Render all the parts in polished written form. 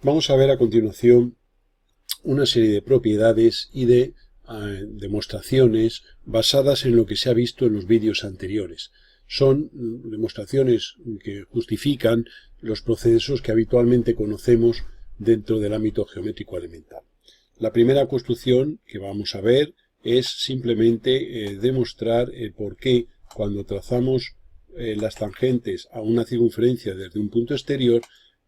Vamos a ver a continuación una serie de propiedades y de demostraciones basadas en lo que se ha visto en los vídeos anteriores. Son demostraciones que justifican los procesos que habitualmente conocemos dentro del ámbito geométrico elemental. La primera construcción que vamos a ver es simplemente demostrar el por qué cuando trazamos las tangentes a una circunferencia desde un punto exterior,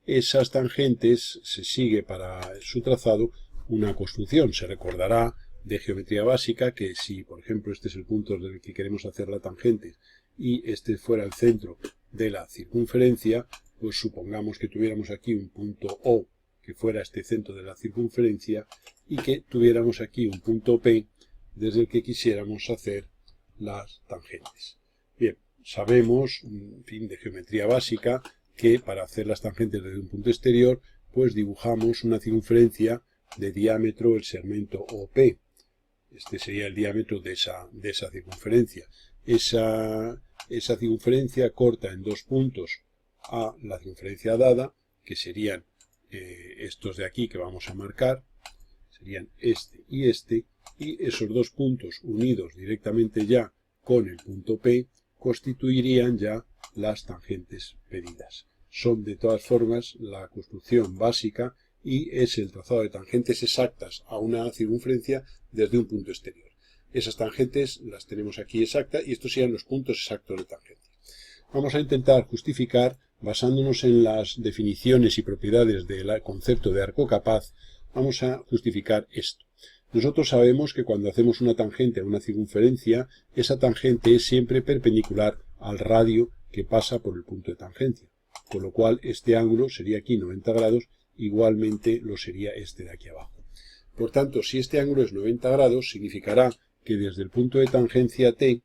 esas tangentes se sigue para su trazado una construcción. Se recordará de geometría básica que si, por ejemplo, este es el punto desde el que queremos hacer la tangente y este fuera el centro de la circunferencia, pues supongamos que tuviéramos aquí un punto O que fuera este centro de la circunferencia y que tuviéramos aquí un punto P desde el que quisiéramos hacer las tangentes. Bien, sabemos, en fin, de geometría básica, que para hacer las tangentes desde un punto exterior, pues dibujamos una circunferencia de diámetro el segmento OP. Este sería el diámetro de esa circunferencia. Esa circunferencia corta en dos puntos a la circunferencia dada, que serían estos de aquí que vamos a marcar, serían este, y esos dos puntos unidos directamente ya con el punto P, constituirían ya las tangentes pedidas. Son de todas formas la construcción básica y es el trazado de tangentes exactas a una circunferencia desde un punto exterior. Esas tangentes las tenemos aquí exactas y estos serían los puntos exactos de tangentes. Vamos a intentar justificar, basándonos en las definiciones y propiedades del concepto de arco capaz, vamos a justificar esto. Nosotros sabemos que cuando hacemos una tangente a una circunferencia, esa tangente es siempre perpendicular al radio que pasa por el punto de tangencia, con lo cual este ángulo sería aquí 90 grados, igualmente lo sería este de aquí abajo. Por tanto, si este ángulo es 90 grados, significará que desde el punto de tangencia T,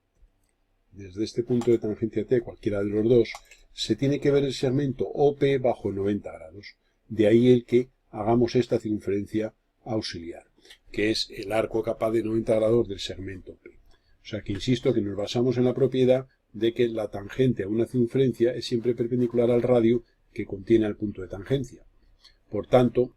desde este punto de tangencia T, cualquiera de los dos, se tiene que ver el segmento OP bajo 90 grados. De ahí el que hagamos esta circunferencia auxiliar, que es el arco capaz de 90 grados del segmento P. O sea que insisto que nos basamos en la propiedad de que la tangente a una circunferencia es siempre perpendicular al radio que contiene al punto de tangencia. Por tanto,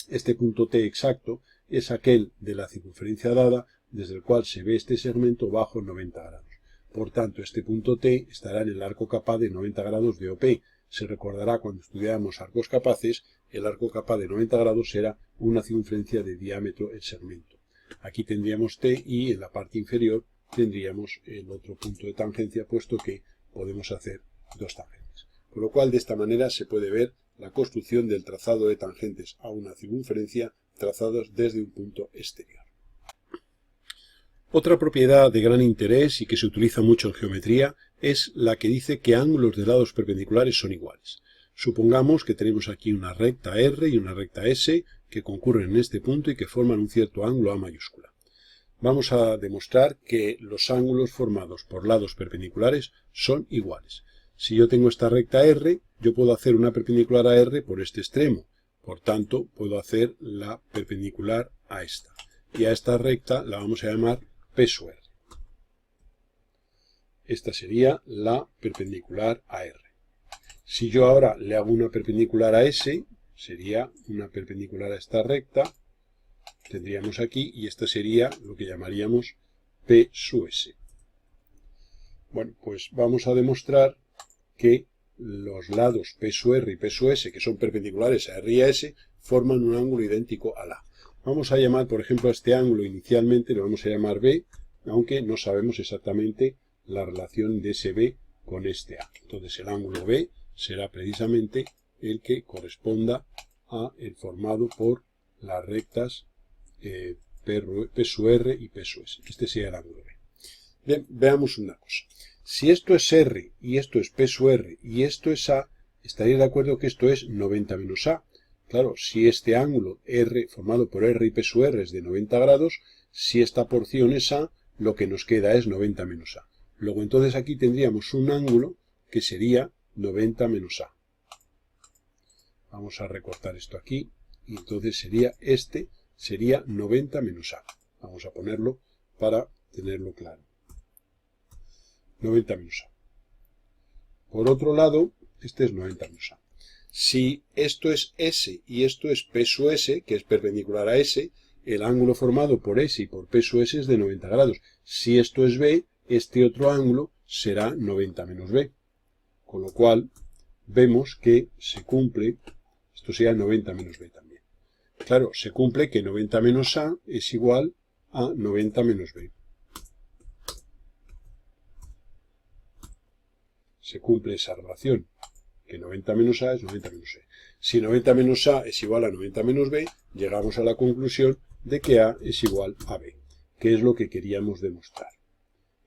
este punto T exacto es aquel de la circunferencia dada desde el cual se ve este segmento bajo 90 grados. Por tanto, este punto T estará en el arco capaz de 90 grados de OP. Se recordará cuando estudiamos arcos capaces, el arco capaz de 90 grados será una circunferencia de diámetro el segmento. Aquí tendríamos T y en la parte inferior tendríamos el otro punto de tangencia, puesto que podemos hacer dos tangentes. Con lo cual, de esta manera se puede ver la construcción del trazado de tangentes a una circunferencia trazados desde un punto exterior. Otra propiedad de gran interés y que se utiliza mucho en geometría es la que dice que ángulos de lados perpendiculares son iguales. Supongamos que tenemos aquí una recta R y una recta S que concurren en este punto y que forman un cierto ángulo A mayúscula. Vamos a demostrar que los ángulos formados por lados perpendiculares son iguales. Si yo tengo esta recta R, yo puedo hacer una perpendicular a R por este extremo. Por tanto, puedo hacer la perpendicular a esta. Y a esta recta la vamos a llamar P sub R. Esta sería la perpendicular a R. Si yo ahora le hago una perpendicular a S, sería una perpendicular a esta recta, tendríamos aquí, y esta sería lo que llamaríamos P sub S. Bueno, pues vamos a demostrar que los lados P sub R y P sub S, que son perpendiculares a R y a S, forman un ángulo idéntico al A. Vamos a llamar, por ejemplo, a este ángulo inicialmente, lo vamos a llamar B, aunque no sabemos exactamente la relación de ese B con este A. Entonces el ángulo B será precisamente el que corresponda a el formado por las rectas P sub R y P sub S. Este sería el ángulo B. Bien, veamos una cosa. Si esto es R y esto es P sub R y esto es A, estaría de acuerdo que esto es 90 menos A. Claro, si este ángulo R formado por R y P sub R es de 90 grados, si esta porción es A, lo que nos queda es 90 menos A. Luego entonces aquí tendríamos un ángulo que sería 90 menos A. Vamos a recortar esto aquí y entonces sería sería 90 menos A. Vamos a ponerlo para tenerlo claro. 90 menos A. Por otro lado, este es 90 menos A. Si esto es S y esto es P su S, que es perpendicular a S, el ángulo formado por S y por P su S es de 90 grados. Si esto es B, este otro ángulo será 90 menos B. Con lo cual, vemos que se cumple, esto sería 90 menos B también. Claro, se cumple que 90 menos A es igual a 90 menos B. Se cumple esa relación, que 90 menos A es 90 menos B. Si 90 menos A es igual a 90 menos B, llegamos a la conclusión de que A es igual a B, que es lo que queríamos demostrar.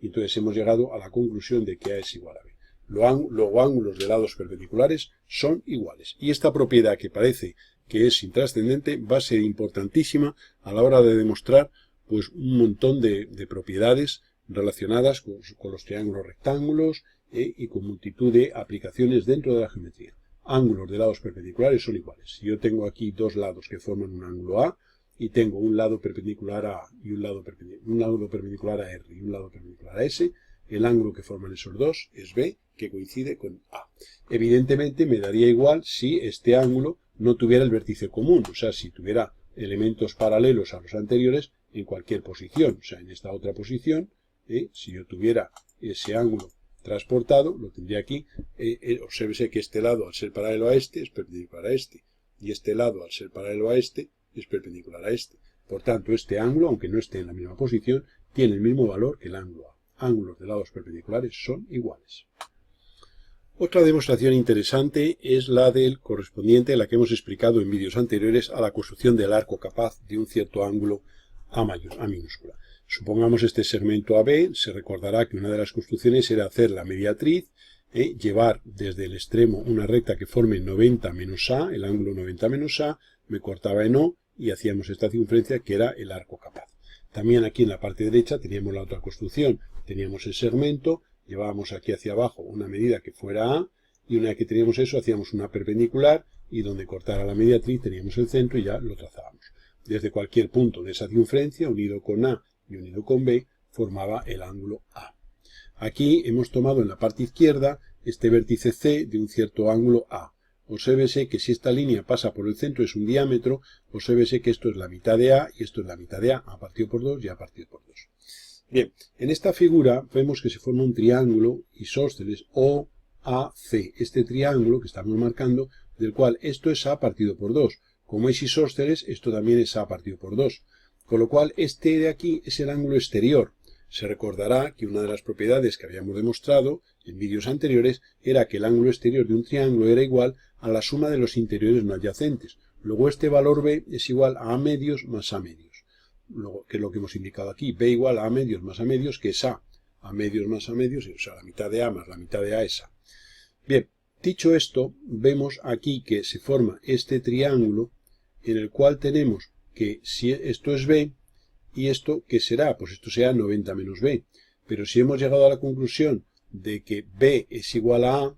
Y entonces hemos llegado a la conclusión de que A es igual a B. Los ángulos de lados perpendiculares son iguales. Y esta propiedad, que parece que es intrascendente, va a ser importantísima a la hora de demostrar pues, un montón de propiedades relacionadas con los triángulos rectángulos y con multitud de aplicaciones dentro de la geometría. Ángulos de lados perpendiculares son iguales. Si yo tengo aquí dos lados que forman un ángulo A, y tengo un lado perpendicular a A y un lado perpendicular a R y un lado perpendicular a S, el ángulo que forman esos dos es B, que coincide con A. Evidentemente me daría igual si este ángulo no tuviera el vértice común, o sea, si tuviera elementos paralelos a los anteriores en cualquier posición, o sea, en esta otra posición, si yo tuviera ese ángulo transportado, lo tendría aquí, obsérvese que este lado al ser paralelo a este es perpendicular a este, y este lado al ser paralelo a este es perpendicular a este. Por tanto, este ángulo, aunque no esté en la misma posición, tiene el mismo valor que el ángulo A. Ángulos de lados perpendiculares son iguales. Otra demostración interesante es la del correspondiente, la que hemos explicado en vídeos anteriores, a la construcción del arco capaz de un cierto ángulo A minúscula. Supongamos este segmento AB, se recordará que una de las construcciones era hacer la mediatriz, llevar desde el extremo una recta que forme 90 menos A, el ángulo 90 menos A, me cortaba en O y hacíamos esta circunferencia que era el arco capaz. También aquí en la parte derecha teníamos la otra construcción, teníamos el segmento, llevábamos aquí hacia abajo una medida que fuera A, y una vez que teníamos eso hacíamos una perpendicular, y donde cortara la mediatriz teníamos el centro y ya lo trazábamos. Desde cualquier punto de esa circunferencia, unido con A y unido con B, formaba el ángulo A. Aquí hemos tomado en la parte izquierda este vértice C de un cierto ángulo A. Obsérvese que si esta línea pasa por el centro es un diámetro, obsérvese que esto es la mitad de A y esto es la mitad de A partido por 2 y A partido por 2. Bien, en esta figura vemos que se forma un triángulo isósceles OAC, este triángulo que estamos marcando, del cual esto es A partido por 2. Como es isósceles, esto también es A partido por 2. Con lo cual, este de aquí es el ángulo exterior. Se recordará que una de las propiedades que habíamos demostrado en vídeos anteriores era que el ángulo exterior de un triángulo era igual a la suma de los interiores no adyacentes. Luego este valor B es igual a medios más A medios. Luego, que es lo que hemos indicado aquí, B igual a A medios más A medios, que es A medios más A medios, o sea, la mitad de A más la mitad de A es A. Bien, dicho esto, vemos aquí que se forma este triángulo en el cual tenemos que si esto es B, ¿y esto qué será? Pues esto será 90 menos B. Pero si hemos llegado a la conclusión de que B es igual a A,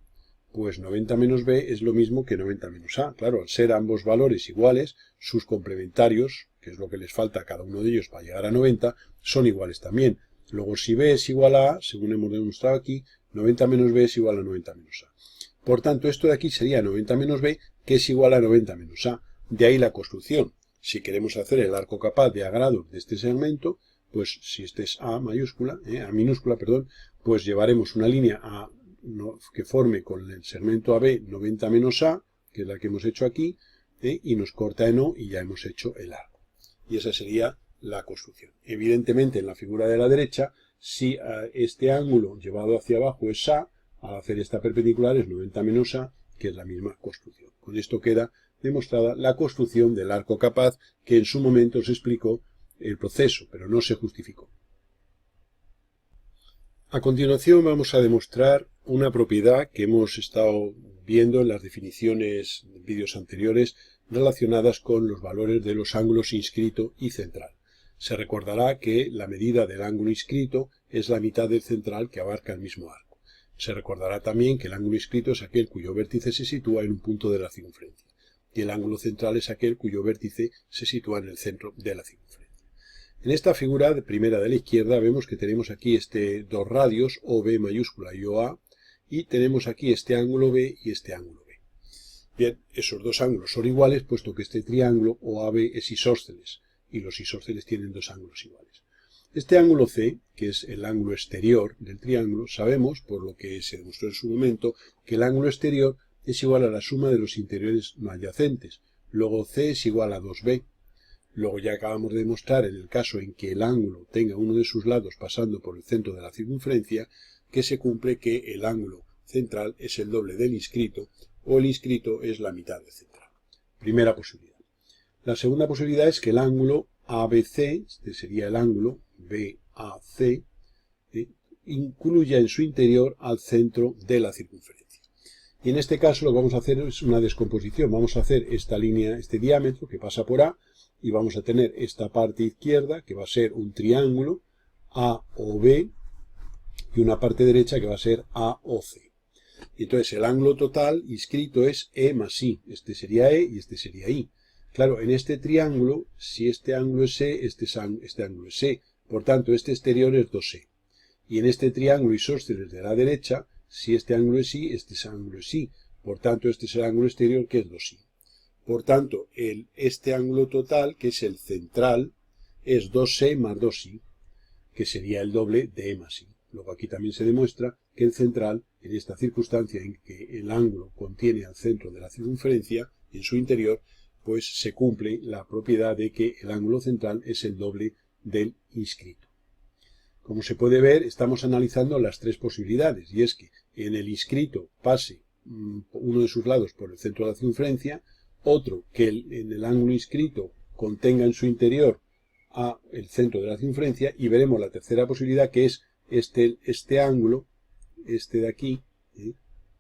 pues 90 menos B es lo mismo que 90 menos A. Claro, al ser ambos valores iguales, sus complementarios, que es lo que les falta a cada uno de ellos para llegar a 90, son iguales también. Luego, si B es igual a A, según hemos demostrado aquí, 90 menos B es igual a 90 menos A. Por tanto, esto de aquí sería 90 menos B, que es igual a 90 menos A. De ahí la construcción. Si queremos hacer el arco capaz de A grados de este segmento, pues si este es A mayúscula, A minúscula, perdón, pues llevaremos una línea que forme con el segmento AB 90 menos A, que es la que hemos hecho aquí, y nos corta en O y ya hemos hecho el arco. Y esa sería la construcción. Evidentemente, en la figura de la derecha, si este ángulo llevado hacia abajo es A, al hacer esta perpendicular es 90 menos A, que es la misma construcción. Con esto queda demostrada la construcción del arco capaz, que en su momento se explicó el proceso, pero no se justificó. A continuación vamos a demostrar una propiedad que hemos estado viendo en las definiciones de vídeos anteriores relacionadas con los valores de los ángulos inscrito y central. Se recordará que la medida del ángulo inscrito es la mitad del central que abarca el mismo arco. Se recordará también que el ángulo inscrito es aquel cuyo vértice se sitúa en un punto de la circunferencia, y el ángulo central es aquel cuyo vértice se sitúa en el centro de la circunferencia. En esta figura primera de la izquierda vemos que tenemos aquí dos radios, OB mayúscula y OA, y tenemos aquí este ángulo B y este ángulo B. Bien, esos dos ángulos son iguales, puesto que este triángulo OAB es isósceles, y los isósceles tienen dos ángulos iguales. Este ángulo C, que es el ángulo exterior del triángulo, sabemos, por lo que se demostró en su momento, que el ángulo exterior es igual a la suma de los interiores no adyacentes. Luego C es igual a 2B. Luego ya acabamos de demostrar, en el caso en que el ángulo tenga uno de sus lados pasando por el centro de la circunferencia, que se cumple que el ángulo central es el doble del inscrito, o el inscrito es la mitad del central. Primera posibilidad. La segunda posibilidad es que el ángulo ABC, este sería el ángulo BAC, incluya en su interior al centro de la circunferencia. Y en este caso lo que vamos a hacer es una descomposición. Vamos a hacer esta línea, este diámetro que pasa por A, y vamos a tener esta parte izquierda que va a ser un triángulo AOB y una parte derecha que va a ser AOC. Y entonces el ángulo total inscrito es E más I. Este sería E y este sería I. Claro, en este triángulo, si este ángulo es E, este ángulo es E. Por tanto, este exterior es 2E. Y en este triángulo isósceles de la derecha, si este ángulo es I, este ángulo es I. Por tanto, este es el ángulo exterior, que es 2I. Por tanto, este ángulo total, que es el central, es 2E más 2I, que sería el doble de E más I. Luego aquí también se demuestra que el central, en esta circunstancia en que el ángulo contiene al centro de la circunferencia, en su interior, pues se cumple la propiedad de que el ángulo central es el doble del inscrito. Como se puede ver, estamos analizando las tres posibilidades, y es que en el inscrito pase uno de sus lados por el centro de la circunferencia, otro que en el ángulo inscrito contenga en su interior el centro de la circunferencia, y veremos la tercera posibilidad, que es este ángulo, este de aquí,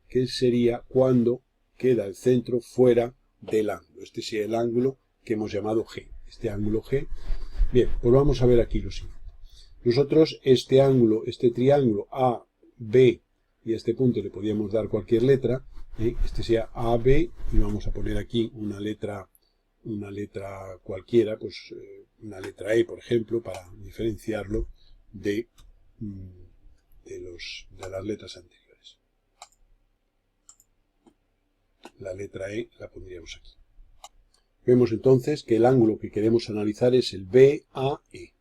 que sería cuando queda el centro fuera del ángulo. Este sería el ángulo que hemos llamado G, este ángulo G. Bien, pues vamos a ver aquí lo siguiente. Nosotros este ángulo, este triángulo AB, y a este punto le podíamos dar cualquier letra, este sería AB, y vamos a poner aquí una letra cualquiera, pues una letra E, por ejemplo, para diferenciarlo de las letras anteriores. La letra E la pondríamos aquí. Vemos entonces que el ángulo que queremos analizar es el BAE.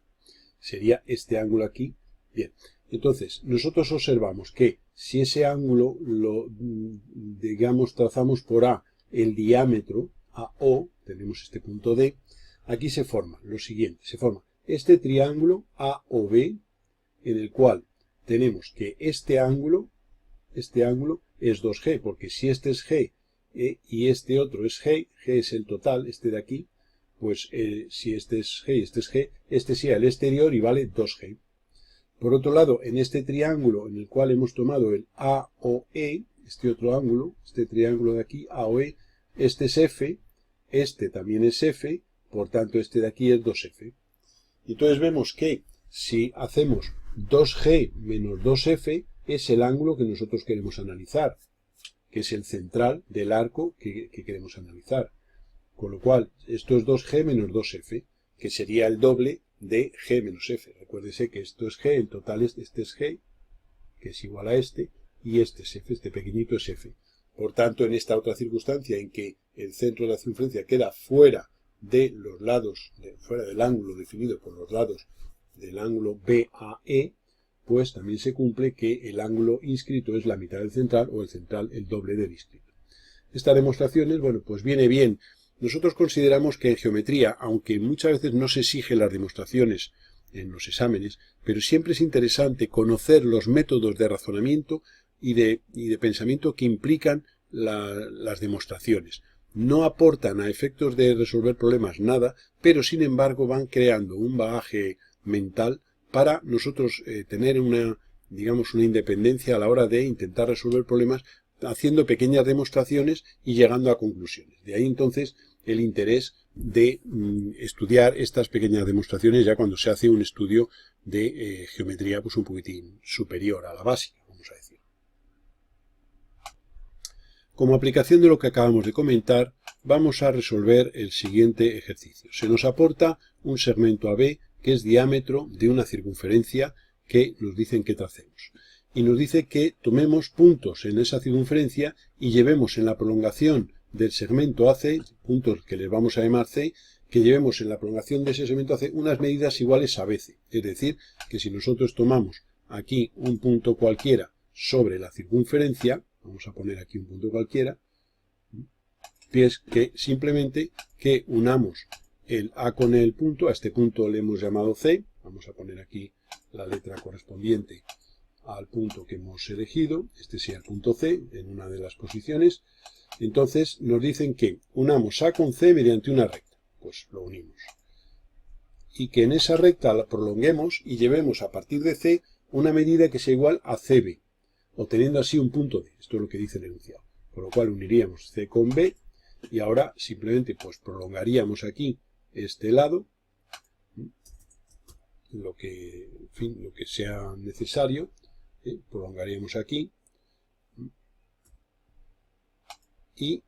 Sería este ángulo aquí. Bien, entonces nosotros observamos que si ese ángulo lo, digamos, trazamos por A el diámetro AO, tenemos este punto D, aquí se forma lo siguiente, se forma este triángulo AOB, en el cual tenemos que este ángulo es 2G, porque si este es G y este otro es G es el total, este de aquí, pues si este es G y este es G, este sería el exterior y vale 2G. Por otro lado, en este triángulo en el cual hemos tomado el AOE, este otro ángulo, este triángulo de aquí, AOE, este es F, este también es F, por tanto este de aquí es 2F. Entonces vemos que si hacemos 2G menos 2F, es el ángulo que nosotros queremos analizar, que es el central del arco que queremos analizar. Con lo cual, esto es 2G menos 2F, que sería el doble de G menos F. Recuérdese que esto es G, el total este es G, que es igual a este, y este es F, este pequeñito es F. Por tanto, en esta otra circunstancia en que el centro de la circunferencia queda fuera de los lados, fuera del ángulo definido por los lados del ángulo BAE, pues también se cumple que el ángulo inscrito es la mitad del central, o el central el doble del inscrito. Estas demostraciones, bueno, pues viene bien. Nosotros consideramos que en geometría, aunque muchas veces no se exigen las demostraciones en los exámenes, pero siempre es interesante conocer los métodos de razonamiento y de pensamiento que implican las demostraciones. No aportan a efectos de resolver problemas nada, pero sin embargo van creando un bagaje mental para nosotros tener una independencia a la hora de intentar resolver problemas, haciendo pequeñas demostraciones y llegando a conclusiones. De ahí entonces el interés de estudiar estas pequeñas demostraciones ya cuando se hace un estudio de geometría pues un poquitín superior a la básica, vamos a decir. Como aplicación de lo que acabamos de comentar, vamos a resolver el siguiente ejercicio. Se nos aporta un segmento AB que es diámetro de una circunferencia que nos dicen que tracemos. Y nos dice que tomemos puntos en esa circunferencia y llevemos en la prolongación del segmento AC, puntos que les vamos a llamar C, que llevemos en la prolongación de ese segmento AC unas medidas iguales a BC. Es decir, que si nosotros tomamos aquí un punto cualquiera sobre la circunferencia, vamos a poner aquí un punto cualquiera, es que simplemente que unamos el A con el punto, a este punto le hemos llamado C, vamos a poner aquí la letra correspondiente al punto que hemos elegido, este sea el punto C en una de las posiciones. Entonces nos dicen que unamos A con C mediante una recta, pues lo unimos. Y que en esa recta la prolonguemos y llevemos a partir de C una medida que sea igual a CB, obteniendo así un punto D. Esto es lo que dice el enunciado. Con lo cual uniríamos C con B y ahora simplemente pues prolongaríamos aquí este lado, lo que, en fin, lo que sea necesario, prolongaríamos aquí y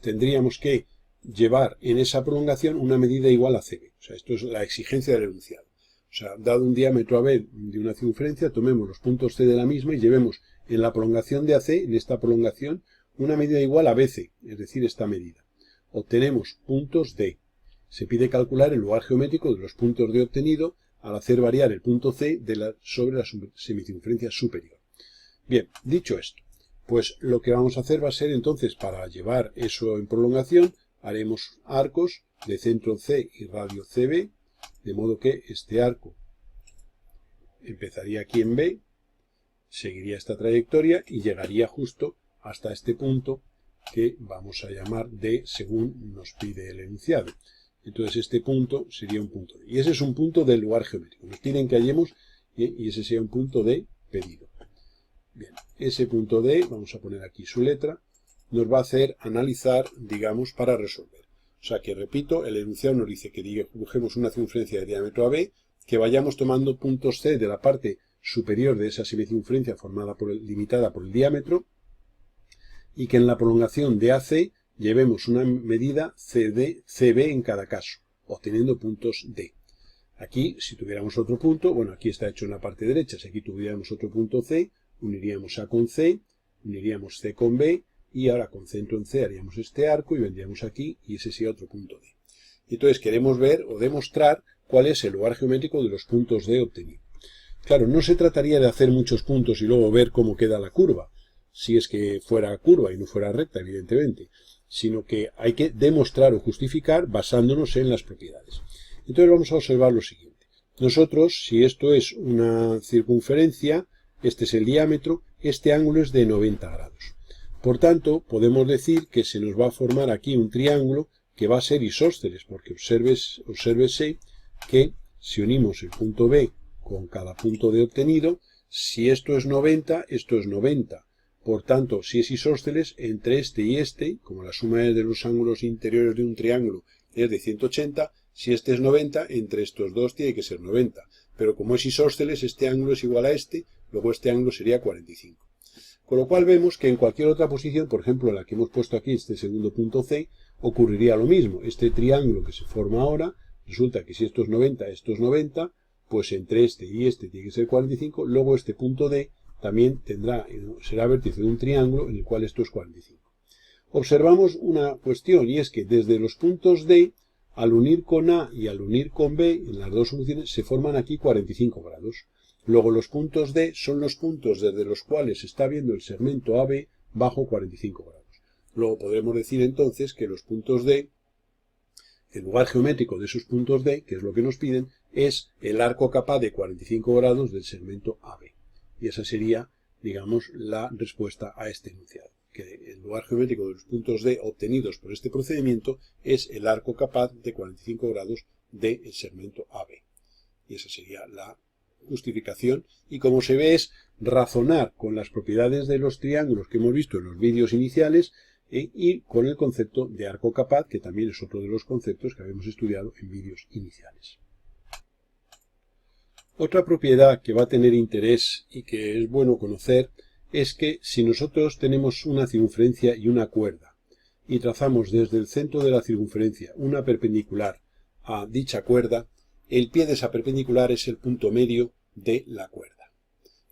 tendríamos que llevar en esa prolongación una medida igual a CB. O sea, esto es la exigencia del enunciado. O sea, dado un diámetro AB de una circunferencia, tomemos los puntos C de la misma y llevemos en la prolongación de AC, en esta prolongación, una medida igual a BC, es decir, esta medida. Obtenemos puntos D. Se pide calcular el lugar geométrico de los puntos D obtenido al hacer variar el punto C sobre la semicircunferencia superior. Bien, dicho esto, pues lo que vamos a hacer va a ser entonces, para llevar eso en prolongación, haremos arcos de centro C y radio CB, de modo que este arco empezaría aquí en B, seguiría esta trayectoria y llegaría justo hasta este punto que vamos a llamar D según nos pide el enunciado. Entonces este punto sería un punto D. Y ese es un punto del lugar geométrico. Nos piden que hallemos y ese sería un punto D pedido. Bien, ese punto D, vamos a poner aquí su letra, nos va a hacer analizar, digamos, para resolver. O sea que, repito, el enunciado nos dice que dibujemos una circunferencia de diámetro AB, que vayamos tomando puntos C de la parte superior de esa semicircunferencia limitada por el diámetro, y que en la prolongación de AC llevemos una medida CB en cada caso, obteniendo puntos D. Aquí, si tuviéramos otro punto, bueno, aquí está hecho en la parte derecha, si aquí tuviéramos otro punto C, uniríamos A con C, uniríamos C con B, y ahora con centro en C haríamos este arco y vendríamos aquí, y ese sería otro punto D. Entonces queremos ver o demostrar cuál es el lugar geométrico de los puntos D obtenidos. Claro, no se trataría de hacer muchos puntos y luego ver cómo queda la curva, si es que fuera curva y no fuera recta, evidentemente, sino que hay que demostrar o justificar basándonos en las propiedades. Entonces vamos a observar lo siguiente. Nosotros, si esto es una circunferencia, este es el diámetro, este ángulo es de 90 grados. Por tanto, podemos decir que se nos va a formar aquí un triángulo que va a ser isósceles, porque obsérvese que si unimos el punto B con cada punto D obtenido, si esto es 90, esto es 90. Por tanto, si es isósceles, entre este y este, como la suma de los ángulos interiores de un triángulo es de 180, si este es 90, entre estos dos tiene que ser 90. Pero como es isósceles, este ángulo es igual a este, luego este ángulo sería 45. Con lo cual vemos que en cualquier otra posición, por ejemplo en la que hemos puesto aquí este segundo punto C, ocurriría lo mismo. Este triángulo que se forma ahora, resulta que si esto es 90, pues entre este y este tiene que ser 45, luego este punto D también será vértice de un triángulo en el cual esto es 45. Observamos una cuestión y es que desde los puntos D, al unir con A y al unir con B, en las dos soluciones se forman aquí 45 grados. Luego los puntos D son los puntos desde los cuales se está viendo el segmento AB bajo 45 grados. Luego podremos decir entonces que los puntos D, el lugar geométrico de esos puntos D, que es lo que nos piden, es el arco capaz de 45 grados del segmento AB. Y esa sería, digamos, la respuesta a este enunciado. Que el lugar geométrico de los puntos D obtenidos por este procedimiento es el arco capaz de 45 grados del segmento AB. Y esa sería la justificación. Y como se ve es razonar con las propiedades de los triángulos que hemos visto en los vídeos iniciales y con el concepto de arco capaz, que también es otro de los conceptos que habíamos estudiado en vídeos iniciales. Otra propiedad que va a tener interés y que es bueno conocer es que si nosotros tenemos una circunferencia y una cuerda y trazamos desde el centro de la circunferencia una perpendicular a dicha cuerda, el pie de esa perpendicular es el punto medio de la cuerda.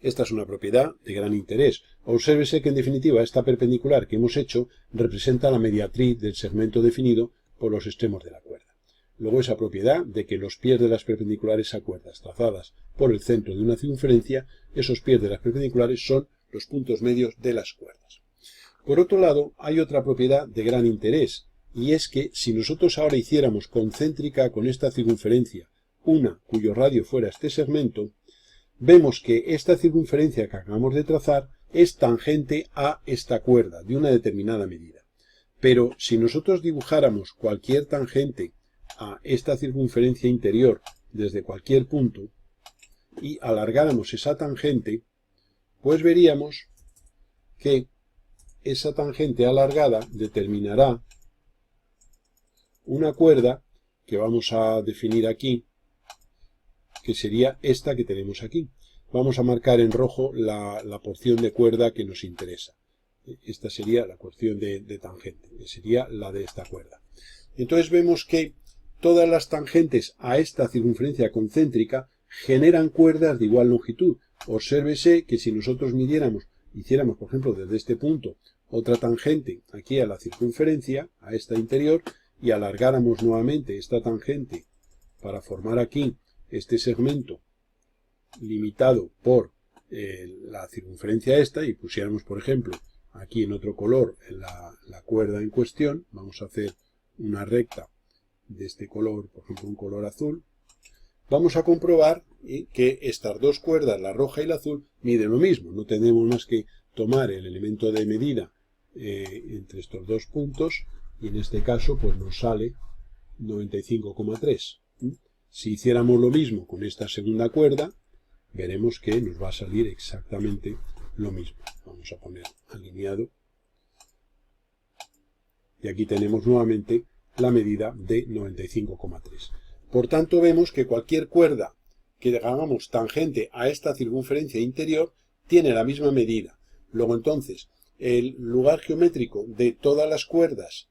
Esta es una propiedad de gran interés. Obsérvese que en definitiva esta perpendicular que hemos hecho representa la mediatriz del segmento definido por los extremos de la cuerda. Luego esa propiedad de que los pies de las perpendiculares a cuerdas trazadas por el centro de una circunferencia, esos pies de las perpendiculares son los puntos medios de las cuerdas. Por otro lado, hay otra propiedad de gran interés, y es que si nosotros ahora hiciéramos concéntrica con esta circunferencia una cuyo radio fuera este segmento, vemos que esta circunferencia que acabamos de trazar es tangente a esta cuerda de una determinada medida. Pero si nosotros dibujáramos cualquier tangente a esta circunferencia interior desde cualquier punto y alargáramos esa tangente, pues veríamos que esa tangente alargada determinará una cuerda que vamos a definir aquí, que sería esta que tenemos aquí. Vamos a marcar en rojo la porción de cuerda que nos interesa. Esta sería la porción de tangente, que sería la de esta cuerda. Entonces vemos que todas las tangentes a esta circunferencia concéntrica generan cuerdas de igual longitud. Obsérvese que si nosotros hiciéramos, por ejemplo, desde este punto, otra tangente aquí a la circunferencia, a esta interior, y alargáramos nuevamente esta tangente para formar aquí este segmento limitado por la circunferencia esta, y pusiéramos, por ejemplo, aquí en otro color la cuerda en cuestión, vamos a hacer una recta de este color, por ejemplo un color azul, vamos a comprobar que estas dos cuerdas, la roja y la azul, miden lo mismo. No tenemos más que tomar el elemento de medida entre estos dos puntos, y en este caso pues nos sale 95,3. Si hiciéramos lo mismo con esta segunda cuerda, veremos que nos va a salir exactamente lo mismo. Vamos a poner alineado. Y aquí tenemos nuevamente la medida de 95,3. Por tanto, vemos que cualquier cuerda que hagamos tangente a esta circunferencia interior tiene la misma medida. Luego, entonces, el lugar geométrico de todas las cuerdas,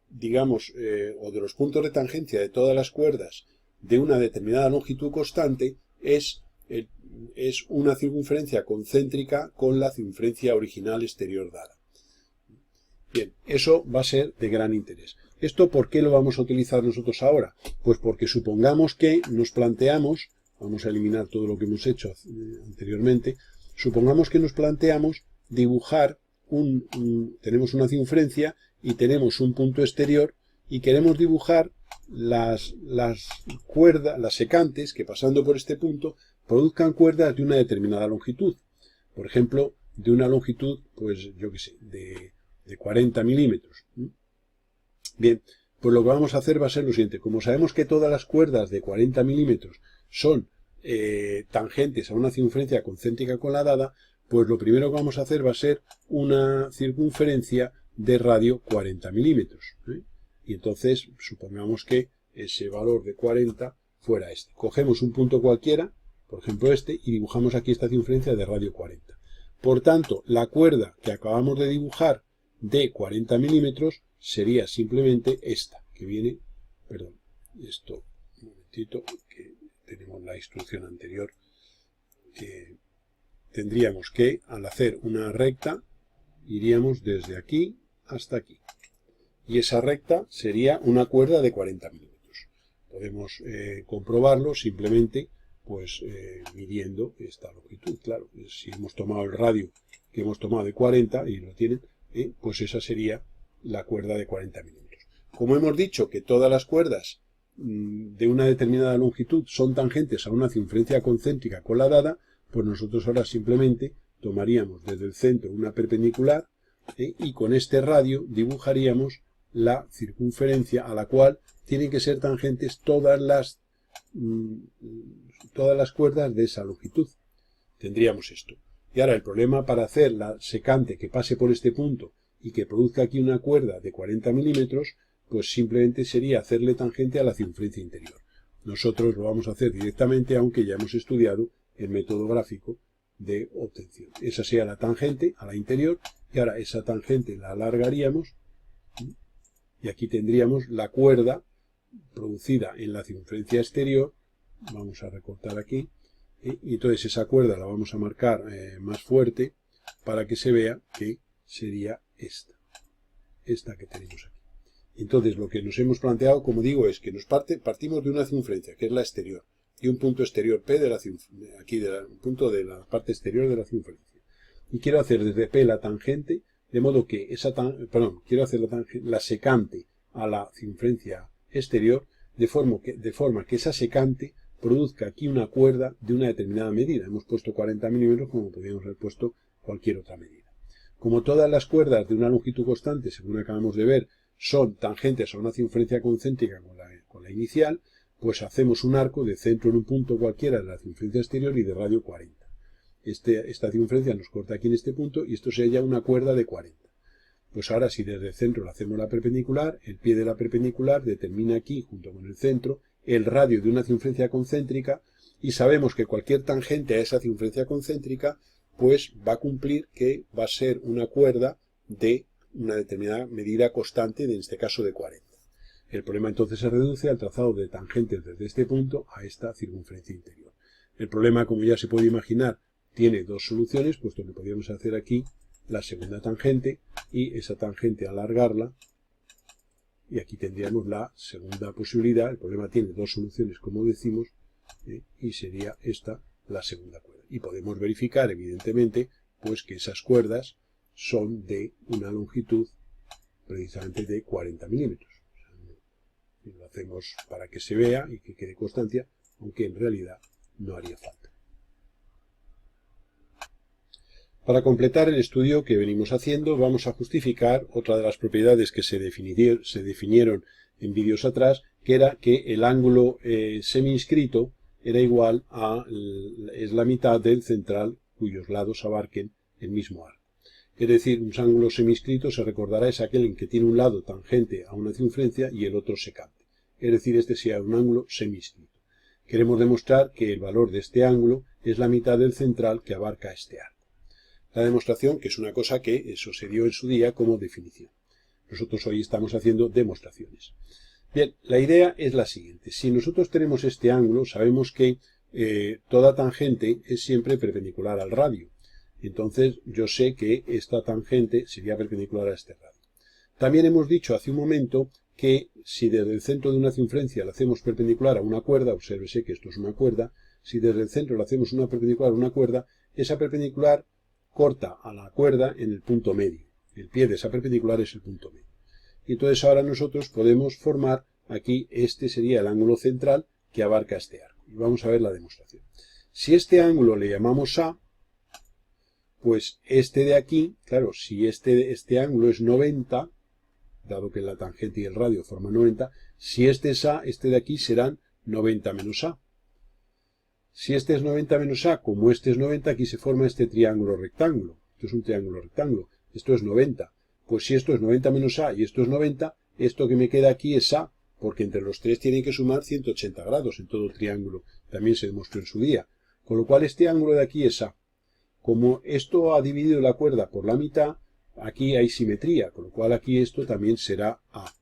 digamos, o de los puntos de tangencia de todas las cuerdas de una determinada longitud constante es una circunferencia concéntrica con la circunferencia original exterior dada. Bien, eso va a ser de gran interés. ¿Esto por qué lo vamos a utilizar nosotros ahora? Pues porque supongamos que nos planteamos, vamos a eliminar todo lo que hemos hecho anteriormente, supongamos que nos planteamos dibujar tenemos una circunferencia y tenemos un punto exterior y queremos dibujar las cuerdas, las secantes que pasando por este punto produzcan cuerdas de una determinada longitud. Por ejemplo, de una longitud, pues yo qué sé, de 40 milímetros. Bien, pues lo que vamos a hacer va a ser lo siguiente. Como sabemos que todas las cuerdas de 40 milímetros son tangentes a una circunferencia concéntrica con la dada, pues lo primero que vamos a hacer va a ser una circunferencia de radio 40 milímetros. Y entonces supongamos que ese valor de 40 fuera este. Cogemos un punto cualquiera, por ejemplo este, y dibujamos aquí esta circunferencia de radio 40. Por tanto, la cuerda que acabamos de dibujar de 40 milímetros sería simplemente esta, que viene, perdón, esto, un momentito, que tenemos la instrucción anterior, que tendríamos que, al hacer una recta, iríamos desde aquí hasta aquí. Y esa recta sería una cuerda de 40 milímetros. Podemos comprobarlo simplemente pues midiendo esta longitud. Claro, si hemos tomado el radio que hemos tomado de 40 y lo tienen, pues esa sería la cuerda de 40 milímetros. Como hemos dicho que todas las cuerdas de una determinada longitud son tangentes a una circunferencia concéntrica con la dada, pues nosotros ahora simplemente tomaríamos desde el centro una perpendicular y con este radio dibujaríamos la circunferencia a la cual tienen que ser tangentes todas las cuerdas de esa longitud. Tendríamos esto. Y ahora el problema para hacer la secante que pase por este punto y que produzca aquí una cuerda de 40 milímetros, pues simplemente sería hacerle tangente a la circunferencia interior. Nosotros lo vamos a hacer directamente, aunque ya hemos estudiado el método gráfico de obtención. Esa sería la tangente a la interior, y ahora esa tangente la alargaríamos, y aquí tendríamos la cuerda producida en la circunferencia exterior. Vamos a recortar aquí. Y entonces esa cuerda la vamos a marcar más fuerte para que se vea que sería esta que tenemos aquí. Entonces lo que nos hemos planteado, como digo, es que partimos de una circunferencia, que es la exterior, y un punto exterior P de un punto de la parte exterior de la circunferencia. Y quiero hacer desde P la tangente, de modo que quiero hacer la secante a la circunferencia exterior, de forma que esa secante produzca aquí una cuerda de una determinada medida. Hemos puesto 40 milímetros como podríamos haber puesto cualquier otra medida. Como todas las cuerdas de una longitud constante, según acabamos de ver, son tangentes a una circunferencia concéntrica con la inicial, pues hacemos un arco de centro en un punto cualquiera de la circunferencia exterior y de radio 40. Esta circunferencia nos corta aquí en este punto y esto sería una cuerda de 40. Pues ahora si desde el centro le hacemos la perpendicular, el pie de la perpendicular determina aquí, junto con el centro, el radio de una circunferencia concéntrica y sabemos que cualquier tangente a esa circunferencia concéntrica pues va a cumplir que va a ser una cuerda de una determinada medida constante, en este caso de 40. El problema entonces se reduce al trazado de tangentes desde este punto a esta circunferencia interior. El problema, como ya se puede imaginar, tiene dos soluciones, puesto que podríamos hacer aquí la segunda tangente y esa tangente alargarla, y aquí tendríamos la segunda posibilidad. El problema tiene dos soluciones, como decimos, y sería esta la segunda cuerda. Y podemos verificar, evidentemente, pues que esas cuerdas son de una longitud precisamente de 40 milímetros. Lo hacemos para que se vea y que quede constancia, aunque en realidad no haría falta. Para completar el estudio que venimos haciendo, vamos a justificar otra de las propiedades que se definieron en vídeos atrás, que era que el ángulo semi-inscrito era igual es la mitad del central cuyos lados abarquen el mismo arco. Es decir, un ángulo semi-inscrito, se recordará, es aquel en que tiene un lado tangente a una circunferencia y el otro secante. Es decir, este sería un ángulo semi-inscrito. Queremos demostrar que el valor de este ángulo es la mitad del central que abarca este arco. La demostración, que es una cosa que eso se dio en su día como definición. Nosotros hoy estamos haciendo demostraciones. Bien, la idea es la siguiente. Si nosotros tenemos este ángulo, sabemos que toda tangente es siempre perpendicular al radio. Entonces yo sé que esta tangente sería perpendicular a este radio. También hemos dicho hace un momento que si desde el centro de una circunferencia la hacemos perpendicular a una cuerda, obsérvese que esto es una cuerda, si desde el centro le hacemos una perpendicular a una cuerda, esa perpendicular corta a la cuerda en el punto medio. El pie de esa perpendicular es el punto medio. Y entonces ahora nosotros podemos formar aquí, este sería el ángulo central que abarca este arco. Y vamos a ver la demostración. Si este ángulo le llamamos A, pues este de aquí, claro, si este ángulo es 90, dado que la tangente y el radio forman 90, si este es A, este de aquí serán 90 menos A. Si este es 90 menos A, como este es 90, aquí se forma este triángulo rectángulo. Esto es un triángulo rectángulo. Esto es 90. Pues si esto es 90 menos A y esto es 90, esto que me queda aquí es A, porque entre los tres tienen que sumar 180 grados en todo triángulo. También se demostró en su día. Con lo cual este ángulo de aquí es A. Como esto ha dividido la cuerda por la mitad, aquí hay simetría, con lo cual aquí esto también será A.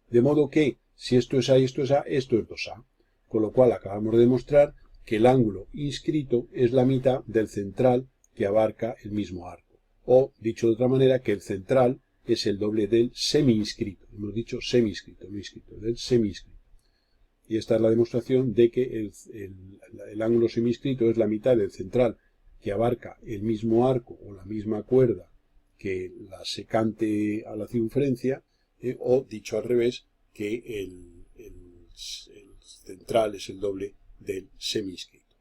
De modo que, si esto es A y esto es A, esto es 2A. Con lo cual acabamos de demostrar que el ángulo inscrito es la mitad del central que abarca el mismo arco. O, dicho de otra manera, que el central es el doble del semi-inscrito. Hemos dicho semi-inscrito, no inscrito, del semi-inscrito. Y esta es la demostración de que el ángulo semi-inscrito es la mitad del central que abarca el mismo arco o la misma cuerda que la secante a la circunferencia, o dicho al revés, que el central es el doble del semi-inscrito.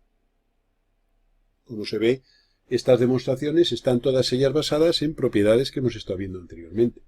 Como se ve, estas demostraciones están todas ellas basadas en propiedades que hemos estado viendo anteriormente.